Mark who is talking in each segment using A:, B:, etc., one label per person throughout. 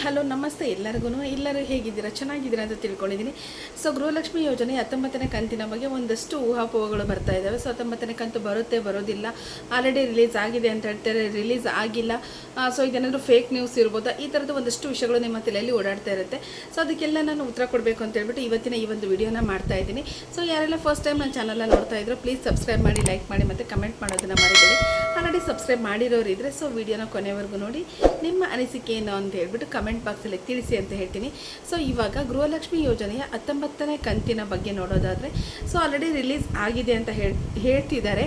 A: Hello ನಮಸ್ತೆ ಎಲ್ಲರೂ ಹೇಗಿದ್ದೀರಾ, ಚೆನ್ನಾಗಿದ್ದೀರಾ ಅಂತ ತಿಳ್ಕೊಂಡಿದ್ದೀನಿ. ಸೊ ಗೃಹಲಕ್ಷ್ಮಿ ಯೋಜನೆ 19ನೇ ಕಂತಿನ ಬಗ್ಗೆ ಒಂದಷ್ಟು ಊಹಾಪೋಹಗಳು ಬರ್ತಾ ಇದ್ದಾವೆ. ಸೊ 19ನೇ ಕಂತು ಬರುತ್ತೆ ಬರೋದಿಲ್ಲ, ಆಲ್ರೆಡಿ ರಿಲೀಸ್ ಆಗಿದೆ ಅಂತ ಹೇಳ್ತಾರೆ, ರಿಲೀಸ್ ಆಗಿಲ್ಲ. ಸೊ ಇದೇನಾದರೂ ಫೇಕ್ ನ್ಯೂಸ್ ಇರ್ಬೋದಾ, ಈ ಥರದ ಒಂದಷ್ಟು ವಿಷಯಗಳು ನಿಮ್ಮ ತಲೆಯಲ್ಲಿ ಓಡಾಡ್ತಾ ಇರುತ್ತೆ. ಸೊ ಅದಕ್ಕೆಲ್ಲ ನಾನು ಉತ್ತರ ಕೊಡಬೇಕು ಅಂತ ಹೇಳ್ಬಿಟ್ಟು ಇವತ್ತಿನ ಈ ಒಂದು ವಿಡಿಯೋನ ಮಾಡ್ತಾ ಇದ್ದೀನಿ. ಸೊ ಯಾರೆಲ್ಲ ಫಸ್ಟ್ ಟೈಮ್ ನನ್ನ ಚಾನಲ್ನ ನೋಡ್ತಾ ಇದ್ರು ಪ್ಲೀಸ್ ಸಬ್ಸ್ಕ್ರೈಬ್ ಮಾಡಿ, ಲೈಕ್ ಮಾಡಿ ಮತ್ತು ಕಮೆಂಟ್ ಮಾಡೋದನ್ನು ಮರಿಬೇಡಿ. ಆಲ್ರೆಡಿ ಸಬ್ಸ್ಕ್ರೈಬ್ ಮಾಡಿರೋರು ಇದ್ದರೆ ಸೊ ವಿಡಿಯೋನ ಕೊನೆವರೆಗೂ ನೋಡಿ ನಿಮ್ಮ ಅನಿಸಿಕೆ ಏನು ಅಂತ ಹೇಳ್ಬಿಟ್ಟು ಕಮೆಂಟ್ ಬಾಕ್ಸಲ್ಲಿ ತಿಳಿಸಿ ಅಂತ ಹೇಳ್ತೀನಿ. ಸೊ ಇವಾಗ ಗೃಹಲಕ್ಷ್ಮಿ ಯೋಜನೆಯ 19ನೇ ಕಂತಿನ ಬಗ್ಗೆ ನೋಡೋದಾದರೆ ಸೊ ಆಲ್ರೆಡಿ ರಿಲೀಸ್ ಆಗಿದೆ ಅಂತ ಹೇಳ್ತಿದ್ದಾರೆ.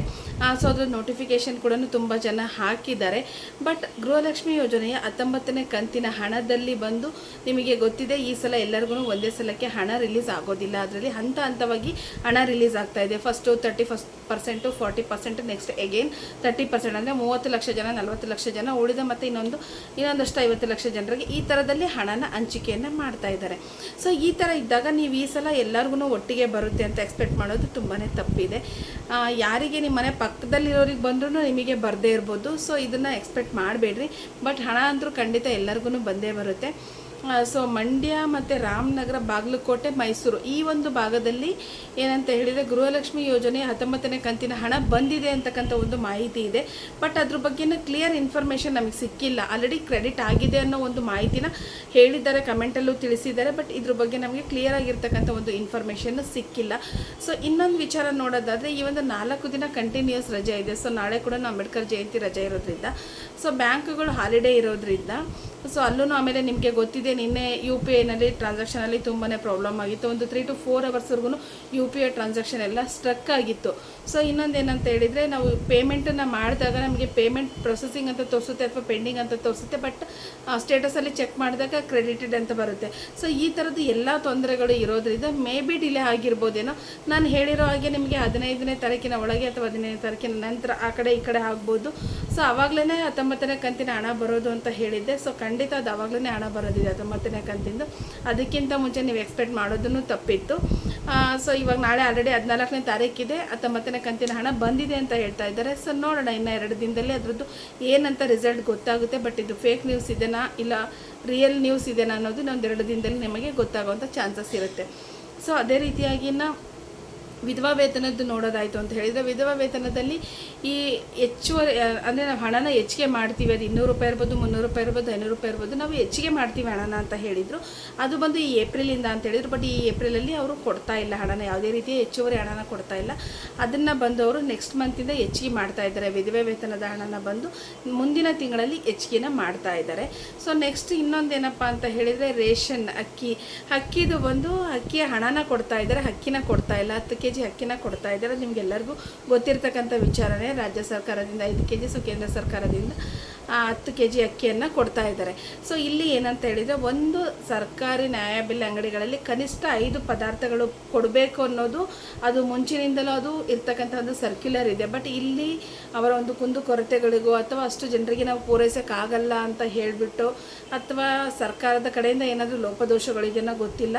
A: ಸೊ ಅದರ ನೋಟಿಫಿಕೇಷನ್ ಕೂಡ ತುಂಬ ಜನ ಹಾಕಿದ್ದಾರೆ. ಬಟ್ ಗೃಹಲಕ್ಷ್ಮಿ ಯೋಜನೆಯ 19ನೇ ಕಂತಿನ ಹಣದಲ್ಲಿ ಬಂದು ನಿಮಗೆ ಗೊತ್ತಿದೆ ಈ ಸಲ ಎಲ್ಲರಿಗೂ ಒಂದೇ ಸಲಕ್ಕೆ ಹಣ ರಿಲೀಸ್ ಆಗೋದಿಲ್ಲ. ಅದರಲ್ಲಿ ಹಂತ ಹಂತವಾಗಿ ಹಣ ರಿಲೀಸ್ ಆಗ್ತಾ ಇದೆ. ಫಸ್ಟು 30%, 40%, ನೆಕ್ಸ್ಟ್ ಎಗೇನ್ 30%, ಅಂದರೆ 30 ಲಕ್ಷ ಜನ, 40 ಲಕ್ಷ ಜನ, ಉಳಿದ ಮತ್ತು ಇನ್ನೊಂದಷ್ಟು 50 ಲಕ್ಷ ಜನರಿಗೆ ಈ ಥರದಲ್ಲಿ ಹಣನ ಹಂಚಿಕೆಯನ್ನು ಮಾಡ್ತಾ ಇದ್ದಾರೆ. ಸೊ ಈ ಥರ ಇದ್ದಾಗ ನೀವು ಈ ಸಲ ಎಲ್ಲರಿಗೂ ಒಟ್ಟಿಗೆ ಬರುತ್ತೆ ಅಂತ ಎಕ್ಸ್ಪೆಕ್ಟ್ ಮಾಡೋದು ತುಂಬಾ ತಪ್ಪಿದೆ. ಯಾರಿಗೆ ನಿಮ್ಮ ಮನೆ ಪಕ್ಕದಲ್ಲಿರೋರಿಗೆ ಬಂದ್ರೂ ನಿಮಗೆ ಬರದೇ ಇರ್ಬೋದು. ಸೊ ಇದನ್ನು ಎಕ್ಸ್ಪೆಕ್ಟ್ ಮಾಡಬೇಡ್ರಿ. ಬಟ್ ಹಣ ಅಂತೂ ಖಂಡಿತ ಎಲ್ಲರಿಗೂ ಬಂದೇ ಬರುತ್ತೆ. ಸೊ ಮಂಡ್ಯ ಮತ್ತು ರಾಮನಗರ, ಬಾಗಲಕೋಟೆ, ಮೈಸೂರು ಈ ಒಂದು ಭಾಗದಲ್ಲಿ ಏನಂತ ಹೇಳಿದರೆ ಗೃಹಲಕ್ಷ್ಮಿ ಯೋಜನೆಯ 19ನೇ ಕಂತಿನ ಹಣ ಬಂದಿದೆ ಅಂತಕ್ಕಂಥ ಒಂದು ಮಾಹಿತಿ ಇದೆ. ಬಟ್ ಅದ್ರ ಬಗ್ಗೆನ ಕ್ಲಿಯರ್ ಇನ್ಫಾರ್ಮೇಷನ್ ನಮಗೆ ಸಿಕ್ಕಿಲ್ಲ. ಆಲ್ರೆಡಿ ಕ್ರೆಡಿಟ್ ಆಗಿದೆ ಅನ್ನೋ ಒಂದು ಮಾಹಿತಿನ ಹೇಳಿದ್ದಾರೆ, ಕಮೆಂಟಲ್ಲೂ ತಿಳಿಸಿದ್ದಾರೆ. ಬಟ್ ಇದ್ರ ಬಗ್ಗೆ ನಮಗೆ ಕ್ಲಿಯರ್ ಆಗಿರ್ತಕ್ಕಂಥ ಒಂದು ಇನ್ಫಾರ್ಮೇಷನ್ ಸಿಕ್ಕಿಲ್ಲ. ಸೊ ಇನ್ನೊಂದು ವಿಚಾರ ನೋಡೋದಾದರೆ ಈ ಒಂದು 4 ದಿನ ಕಂಟಿನ್ಯೂಸ್ ರಜೆ ಇದೆ. ಸೊ ನಾಳೆ ಕೂಡ ಅಂಬೇಡ್ಕರ್ ಜಯಂತಿ ರಜೆ ಇರೋದ್ರಿಂದ ಸೊ ಬ್ಯಾಂಕ್ಗಳು ಹಾಲಿಡೇ ಇರೋದ್ರಿಂದ ಸೊ ಅಲ್ಲೂ ಆಮೇಲೆ ನಿಮಗೆ ಗೊತ್ತಿದೆ ನಿನ್ನೆ UPIನಲ್ಲಿ ಟ್ರಾನ್ಸಾಕ್ಷನಲ್ಲಿ ತುಂಬಾ ಪ್ರಾಬ್ಲಮ್ ಆಗಿತ್ತು. ಒಂದು 3 to 4 ಅವರ್ಸ್ವರೆಗೂ UPI ಟ್ರಾನ್ಸಾಕ್ಷನ್ ಎಲ್ಲ ಸ್ಟ್ರಕ್ ಆಗಿತ್ತು. ಸೊ ಇನ್ನೊಂದು ಏನಂತ ಹೇಳಿದರೆ ನಾವು ಪೇಮೆಂಟನ್ನು ಮಾಡಿದಾಗ ನಮಗೆ ಪೇಮೆಂಟ್ ಪ್ರೊಸೆಸಿಂಗ್ ಅಂತ ತೋರಿಸುತ್ತೆ ಅಥವಾ ಪೆಂಡಿಂಗ್ ಅಂತ ತೋರಿಸುತ್ತೆ. ಬಟ್ ಸ್ಟೇಟಸಲ್ಲಿ ಚೆಕ್ ಮಾಡಿದಾಗ ಕ್ರೆಡಿಟೆಡ್ ಅಂತ ಬರುತ್ತೆ. ಸೊ ಈ ಥರದ್ದು ಎಲ್ಲ ತೊಂದರೆಗಳು ಇರೋದ್ರಿಂದ ಮೇ ಬಿ ಡಿಲೇ ಆಗಿರ್ಬೋದೇನೋ. ನಾನು ಹೇಳಿರೋ ಹಾಗೆ ನಿಮಗೆ 15ನೇ ತಾರೀಕಿನ ಒಳಗೆ ಅಥವಾ 15ನೇ ತಾರೀಕಿನ ನಂತರ ಆ ಕಡೆ ಈ ಕಡೆ ಆಗ್ಬೋದು. ಸೊ ಆವಾಗಲೇ 19ನೇ ಕಂತಿನ ಹಣ ಬರೋದು ಅಂತ ಹೇಳಿದ್ದೆ. ಸೊ ಖಂಡಿತ ಅದು ಆವಾಗಲೇ ಹಣ ಬರೋದಿದೆ 19ನೇ ಕಂತಿಂದು. ಅದಕ್ಕಿಂತ ಮುಂಚೆ ನೀವು ಎಕ್ಸ್ಪೆಕ್ಟ್ ಮಾಡೋದನ್ನು ತಪ್ಪಿತ್ತು. ಸೊ ಇವಾಗ ನಾಳೆ ಆಲ್ರೆಡಿ 14ನೇ ತಾರೀಕಿದೆ, 19ನೇ ಕಂತಿನ ಹಣ ಬಂದಿದೆ ಅಂತ ಹೇಳ್ತಾ ಇದ್ದಾರೆ. ಸೊ ನೋಡೋಣ, ಇನ್ನು 2 ದಿನದಲ್ಲಿ ಅದರದ್ದು ಏನಂತ ರಿಸಲ್ಟ್ ಗೊತ್ತಾಗುತ್ತೆ. ಬಟ್ ಇದು ಫೇಕ್ ನ್ಯೂಸ್ ಇದೆನಾ ಇಲ್ಲ ರಿಯಲ್ ನ್ಯೂಸ್ ಇದೆನಾ ಅನ್ನೋದು ಇನ್ನೊಂದು 2 ದಿನದಲ್ಲಿ ನಿಮಗೆ ಗೊತ್ತಾಗುವಂಥ ಚಾನ್ಸಸ್ ಇರುತ್ತೆ. ಸೊ ಅದೇ ರೀತಿಯಾಗಿ ವಿಧವಾ ವೇತನದ್ದು ನೋಡೋದಾಯಿತು ಅಂತ ಹೇಳಿದರೆ ವಿಧವಾ ವೇತನದಲ್ಲಿ ಈ ಹೆಚ್ಚುವರಿ ಅಂದರೆ ನಾವು ಹಣನ ಹೆಚ್ಚಿಗೆ ಮಾಡ್ತೀವಿ. ಅದು 200 ರೂಪಾಯಿ ಇರ್ಬೋದು, 300 ರೂಪಾಯಿ ಇರ್ಬೋದು, 500 ರೂಪಾಯಿ ಇರ್ಬೋದು, ನಾವು ಹೆಚ್ಚಿಗೆ ಮಾಡ್ತೀವಿ ಹಣನ ಅಂತ ಹೇಳಿದರು. ಅದು ಬಂದು ಈ ಏಪ್ರಿಲಿಂದ ಅಂತ ಹೇಳಿದರು. ಬಟ್ ಈ ಏಪ್ರಿಲಲ್ಲಿ ಅವರು ಕೊಡ್ತಾ ಇಲ್ಲ ಹಣನ, ಯಾವುದೇ ರೀತಿಯ ಹೆಚ್ಚುವರಿ ಹಣನ ಕೊಡ್ತಾ ಇಲ್ಲ. ಅದನ್ನು ಬಂದು ಅವರು ನೆಕ್ಸ್ಟ್ ಮಂತಿಂದ ಹೆಚ್ಚಿಗೆ ಮಾಡ್ತಾ ಇದ್ದಾರೆ. ವಿಧವಾ ವೇತನದ ಹಣನ ಬಂದು ಮುಂದಿನ ತಿಂಗಳಲ್ಲಿ ಹೆಚ್ಚಿಗೆನ ಮಾಡ್ತಾ ಇದ್ದಾರೆ. ಸೊ ನೆಕ್ಸ್ಟ್ ಇನ್ನೊಂದೇನಪ್ಪ ಅಂತ ಹೇಳಿದರೆ ರೇಷನ್ ಅಕ್ಕಿದು ಬಂದು ಅಕ್ಕಿಯ ಹಣನ ಕೊಡ್ತಾ ಇದ್ದಾರೆ, ಅಕ್ಕಿನ ಕೊಡ್ತಾ ಇಲ್ಲ. 10 kg ಅಕ್ಕಿನ ಕೊಡ್ತಾ ಇದ್ದಾರೆ. ನಿಮಗೆಲ್ಲರಿಗೂ ಗೊತ್ತಿರ್ತಕ್ಕಂಥ ವಿಚಾರನೇ. ರಾಜ್ಯ ಸರ್ಕಾರದಿಂದ 5 kg, ಸೊ ಕೇಂದ್ರ ಸರ್ಕಾರದಿಂದ 10 kg ಅಕ್ಕಿಯನ್ನು ಕೊಡ್ತಾ ಇದ್ದಾರೆ. ಸೊ ಇಲ್ಲಿ ಏನಂತ ಹೇಳಿದರೆ ಒಂದು ಸರ್ಕಾರಿ ನ್ಯಾಯಬೆಲೆ ಅಂಗಡಿಗಳಲ್ಲಿ ಕನಿಷ್ಠ 5 ಪದಾರ್ಥಗಳು ಕೊಡಬೇಕು ಅನ್ನೋದು ಅದು ಮುಂಚಿನಿಂದಲೂ ಅದು ಇರ್ತಕ್ಕಂಥ ಒಂದು ಸರ್ಕ್ಯುಲರ್ ಇದೆ. ಬಟ್ ಇಲ್ಲಿ ಅವರ ಒಂದು ಕುಂದುಕೊರತೆಗಳಿಗೂ ಅಥವಾ ಅಷ್ಟು ಜನರಿಗೆ ನಾವು ಪೂರೈಸೋಕ್ಕಾಗಲ್ಲ ಅಂತ ಹೇಳಿಬಿಟ್ಟು ಅಥವಾ ಸರ್ಕಾರದ ಕಡೆಯಿಂದ ಏನಾದರೂ ಲೋಪದೋಷಗಳಿದೆಯೋ ಗೊತ್ತಿಲ್ಲ.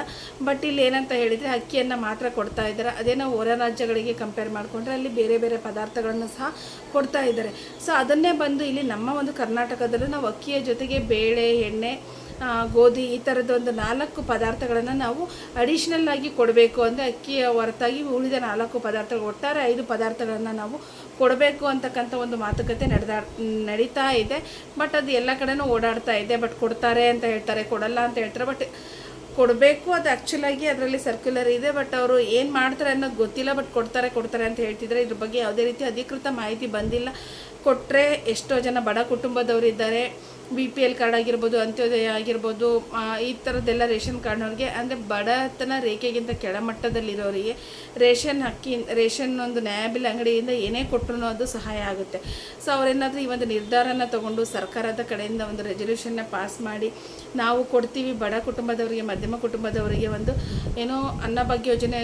A: ಬಟ್ ಇಲ್ಲಿ ಏನಂತ ಹೇಳಿದರೆ ಅಕ್ಕಿಯನ್ನು ಮಾತ್ರ ಕೊಡ್ತಾ ಇದ್ದಾರೆ. ಅದೇ ನಾವು ಹೊರ ರಾಜ್ಯಗಳಿಗೆ ಕಂಪೇರ್ ಮಾಡಿಕೊಂಡ್ರೆ ಅಲ್ಲಿ ಬೇರೆ ಬೇರೆ ಪದಾರ್ಥಗಳನ್ನು ಸಹ ಕೊಡ್ತಾ ಇದ್ದಾರೆ. ಸೊ ಅದನ್ನೇ ಬಂದು ಇಲ್ಲಿ ನಮ್ಮ ಒಂದು ಕರ್ನಾಟಕದಲ್ಲೂ ನಾವು ಅಕ್ಕಿಯ ಜೊತೆಗೆ ಬೇಳೆ, ಎಣ್ಣೆ, ಗೋಧಿ ಈ ಥರದ ಒಂದು 4 ಪದಾರ್ಥಗಳನ್ನು ನಾವು ಅಡಿಷ್ನಲ್ ಆಗಿ ಕೊಡಬೇಕು. ಅಂದರೆ ಅಕ್ಕಿಯ ಹೊರತಾಗಿ ಉಳಿದ 4 ಪದಾರ್ಥಗಳು, ಒಟ್ಟಾರೆ 5 ಪದಾರ್ಥಗಳನ್ನು ನಾವು ಕೊಡಬೇಕು ಅಂತಕ್ಕಂಥ ಒಂದು ಮಾತುಕತೆ ನಡೀತಾ ಇದೆ. ಬಟ್ ಅದು ಎಲ್ಲ ಕಡೆನೂ ಓಡಾಡ್ತಾ ಇದೆ. ಬಟ್ ಕೊಡ್ತಾರೆ ಅಂತ ಹೇಳ್ತಾರೆ, ಕೊಡಲ್ಲ ಅಂತ ಹೇಳ್ತಾರೆ. ಬಟ್ ಕೊಡಬೇಕು, ಅದು ಆ್ಯಕ್ಚುಲಾಗಿ ಅದರಲ್ಲಿ ಸರ್ಕ್ಯುಲರ್ ಇದೆ. ಬಟ್ ಅವರು ಏನು ಮಾಡ್ತಾರೆ ಅನ್ನೋದು ಗೊತ್ತಿಲ್ಲ. ಬಟ್ ಕೊಡ್ತಾರೆ ಅಂತ ಹೇಳ್ತಿದ್ದಾರೆ. ಇದ್ರ ಬಗ್ಗೆ ಯಾವುದೇ ರೀತಿ ಅಧಿಕೃತ ಮಾಹಿತಿ ಬಂದಿಲ್ಲ. ಕೊಟ್ಟರೆ ಎಷ್ಟೋ ಜನ ಬಡ ಕುಟುಂಬದವರಿದ್ದಾರೆ, BPL ಕಾರ್ಡ್ ಆಗಿರ್ಬೋದು, ಅಂತ್ಯೋದಯ ಆಗಿರ್ಬೋದು, ಈ ಥರದ್ದೆಲ್ಲ ರೇಷನ್ ಕಾರ್ಡ್ನವ್ರಿಗೆ, ಅಂದರೆ ಬಡತನ ರೇಖೆಗಿಂತ ಕೆಳಮಟ್ಟದಲ್ಲಿರೋರಿಗೆ ರೇಷನ್ ಒಂದು ನ್ಯಾಯಬೆಲೆ ಅಂಗಡಿಯಿಂದ ಏನೇ ಕೊಟ್ಟರು ಅದು ಸಹಾಯ ಆಗುತ್ತೆ. ಸೊ ಅವರೇನಾದರೂ ಈ ಒಂದು ನಿರ್ಧಾರನ ತಗೊಂಡು ಸರ್ಕಾರದ ಕಡೆಯಿಂದ ಒಂದು ರೆಸಲ್ಯೂಷನ್ನ ಪಾಸ್ ಮಾಡಿ ನಾವು ಕೊಡ್ತೀವಿ ಬಡ ಕುಟುಂಬದವರಿಗೆ, ಮಧ್ಯಮ ಕುಟುಂಬದವರಿಗೆ ಒಂದು ಏನೋ ಅನ್ನಭಾಗ್ಯ ಯೋಜನೆ,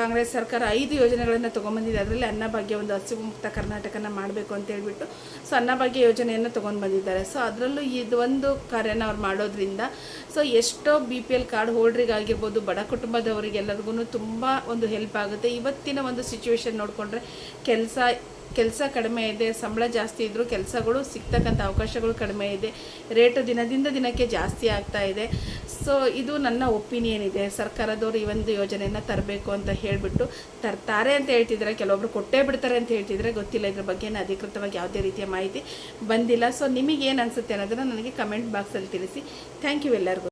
A: ಕಾಂಗ್ರೆಸ್ ಸರ್ಕಾರ 5 ಯೋಜನೆಗಳನ್ನು ತೊಗೊಂಡ್ಬಂದಿದೆ. ಅದರಲ್ಲಿ ಅನ್ನಭಾಗ್ಯ ಒಂದು ಹಸಿವು ಮುಕ್ತ ಕರ್ನಾಟಕನ ಮಾಡಬೇಕು ಅಂತ ಹೇಳ್ಬಿಟ್ಟು ಸೊ ಅನ್ನಭಾಗ್ಯ ಯೋಜನೆಯನ್ನು ತೊಗೊಂಡು ಬಂದಿದ್ದಾರೆ. ಸೊ ಅದರಲ್ಲೂ ಇದು ಒಂದು ಕಾರ್ಯನ ಅವ್ರು ಮಾಡೋದ್ರಿಂದ ಸೊ ಎಷ್ಟೋ BPL ಕಾರ್ಡ್ ಹೋಲ್ಡ್ರಿಗಾಗಿರ್ಬೋದು, ಬಡ ಕುಟುಂಬದವರಿಗೆಲ್ಲರಿಗೂ ತುಂಬ ಒಂದು ಹೆಲ್ಪ್ ಆಗುತ್ತೆ. ಇವತ್ತಿನ ಒಂದು ಸಿಚುವೇಶನ್ ನೋಡಿಕೊಂಡ್ರೆ ಕೆಲಸ ಕೆಲಸ ಕಡಿಮೆ ಇದೆ, ಸಂಬಳ ಜಾಸ್ತಿ ಇದ್ದರೂ ಕೆಲಸಗಳು ಸಿಗ್ತಕ್ಕಂಥ ಅವಕಾಶಗಳು ಕಡಿಮೆ ಇದೆ, ರೇಟು ದಿನದಿಂದ ದಿನಕ್ಕೆ ಜಾಸ್ತಿ ಆಗ್ತಾ ಇದೆ. ಸೊ ಇದು ನನ್ನ ಒಪಿನಿಯನ್ ಇದೆ. ಸರ್ಕಾರದವರು ಈ ಒಂದು ಯೋಜನೆಯನ್ನು ತರಬೇಕು ಅಂತ ಹೇಳಿಬಿಟ್ಟು ತರ್ತಾರೆ ಅಂತ ಹೇಳ್ತಿದ್ದಾರೆ, ಕೆಲವೊಬ್ರು ಕೊಟ್ಟೇ ಬಿಡ್ತಾರೆ ಅಂತ ಹೇಳ್ತಿದ್ರೆ, ಗೊತ್ತಿಲ್ಲ. ಇದ್ರ ಬಗ್ಗೆ ಅಧಿಕೃತವಾಗಿ ಯಾವುದೇ ರೀತಿಯ ಮಾಹಿತಿ ಬಂದಿಲ್ಲ. ಸೊ ನಿಮಗೇನು ಅನಿಸುತ್ತೆ ಅನ್ನೋದನ್ನು ನನಗೆ ಕಮೆಂಟ್ ಬಾಕ್ಸಲ್ಲಿ ತಿಳಿಸಿ. ಥ್ಯಾಂಕ್ ಯು ಎಲ್ಲರಿಗೂ.